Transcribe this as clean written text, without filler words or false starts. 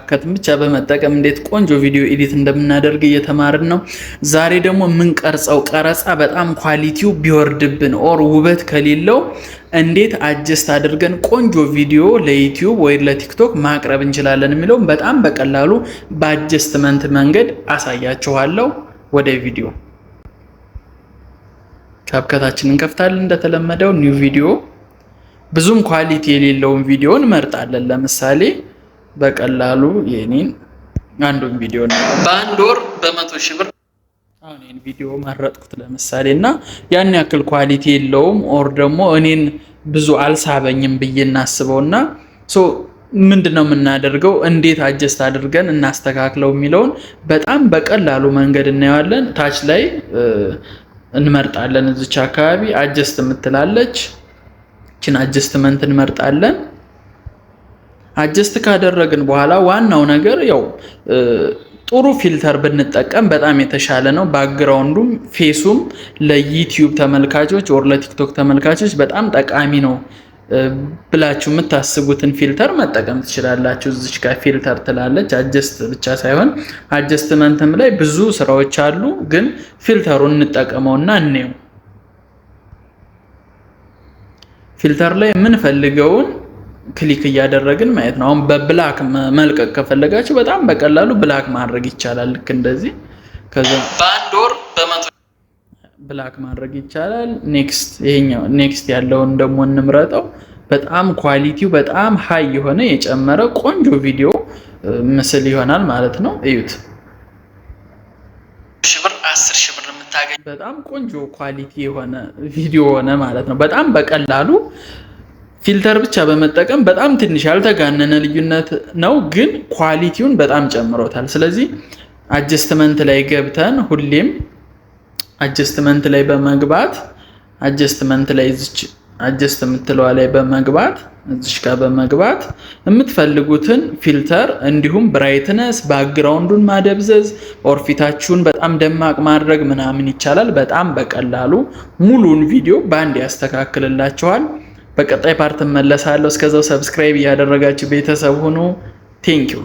ካፕከትን ብቻ በመጠቀም እንዴት ቆንጆ ቪዲዮ ኤዲት እንደምናደርግ እየተማርን ነው። ዛሬ ደግሞ የምንቀርጸው ቀረጻ በጣም ኳሊቲው ቢወርድብን ኦር ውበት ከሌለው እንዴት አጀስት አድርገን ቆንጆ ቪዲዮ ለዩቲዩብ ወይ ለቲክቶክ ማቅረብ እንችላለን የሚለው በጣም በቀላሉ በአጀስትመንት መንገድ አሳያችኋለሁ። ወደ ቪዲዮ ካፕከታችንን እንከፍታለን። እንደተለመደው ኒው ቪዲዮ ብዙም ኳሊቲ የሌለውን ቪዲዮ እንመርጣለን። ለምሳሌ በቀላሉ የኔን አንዱን ቪዲዮ ነው በአንድ ወር በ100,000 ብር አሁን ይሄን ቪዲዮ መረጥኩት ለምሳሌ እና ያን ያክል ኳሊቲ የለውም ኦር ደግሞ እኔን ብዙ አልሳበኝም ብዬ እናስበውና ምንድነው የምናደርገው እንዴት አጀስት አድርገን እናስተካክለው የሚለውን በጣም በቀላሉ መንገድ እናያለን። ታች ላይ እንመርጣለን። እዚች አካባቢ አጀስት የምትላለች እቺን አጀስትመንት እንመርጣለን። አጀስት ካደረግን በኋላ ዋናው ነገር ያው ጥሩ ፊልተር ብንጠቀም በጣም የተሻለ ነው። ባክግራውንዱም ፌሱም ለዩቲዩብ ተመልካቾች ኦር ለቲክቶክ ተመልካቾች በጣም ጠቃሚ ነው ብላችሁ የምታስቡትን ፊልተር መጠቀም ትችላላችሁ። እዚች ጋር ፊልተር ትላለች። አጀስት ብቻ ሳይሆን አጀስትመንትም ላይ ብዙ ስራዎች አሉ፣ ግን ፊልተሩን እንጠቀመውና እንየው። ፊልተር ላይ የምንፈልገውን ክሊክ እያደረግን ማየት ነው። አሁን በብላክ መልቀቅ ከፈለጋችሁ በጣም በቀላሉ ብላክ ማድረግ ይቻላል። ልክ እንደዚህ ከዛ በአንድ ወር በ100 ብላክ ማድረግ ይቻላል። ኔክስት ይሄኛው ኔክስት ያለውን ደግሞ እንምረጠው። በጣም ኳሊቲው በጣም ሃይ የሆነ የጨመረ ቆንጆ ቪዲዮ ምስል ይሆናል ማለት ነው። እዩት። 10,000 ብር የምታገኝ በጣም ቆንጆ ኳሊቲ የሆነ ቪዲዮ ሆነ ማለት ነው። በጣም በቀላሉ ፊልተር ብቻ በመጠቀም በጣም ትንሽ ያልተጋነነ ልዩነት ነው፣ ግን ኳሊቲውን በጣም ጨምሮታል። ስለዚህ አጀስትመንት ላይ ገብተን ሁሌም አጀስትመንት ላይ በመግባት አጀስትመንት ላይ እዚች አጀስት የምትለዋ ላይ በመግባት እዚች ጋር በመግባት የምትፈልጉትን ፊልተር እንዲሁም ብራይትነስ ባክግራውንዱን ማደብዘዝ ኦር ፊታችሁን በጣም ደማቅ ማድረግ ምናምን ይቻላል። በጣም በቀላሉ ሙሉን ቪዲዮ ባንድ ያስተካክልላችኋል። በቀጣይ ፓርት መለሳለሁ። እስከዛው ሰብስክራይብ እያደረጋችሁ ቤተሰብ ሁኑ። ቴንኪው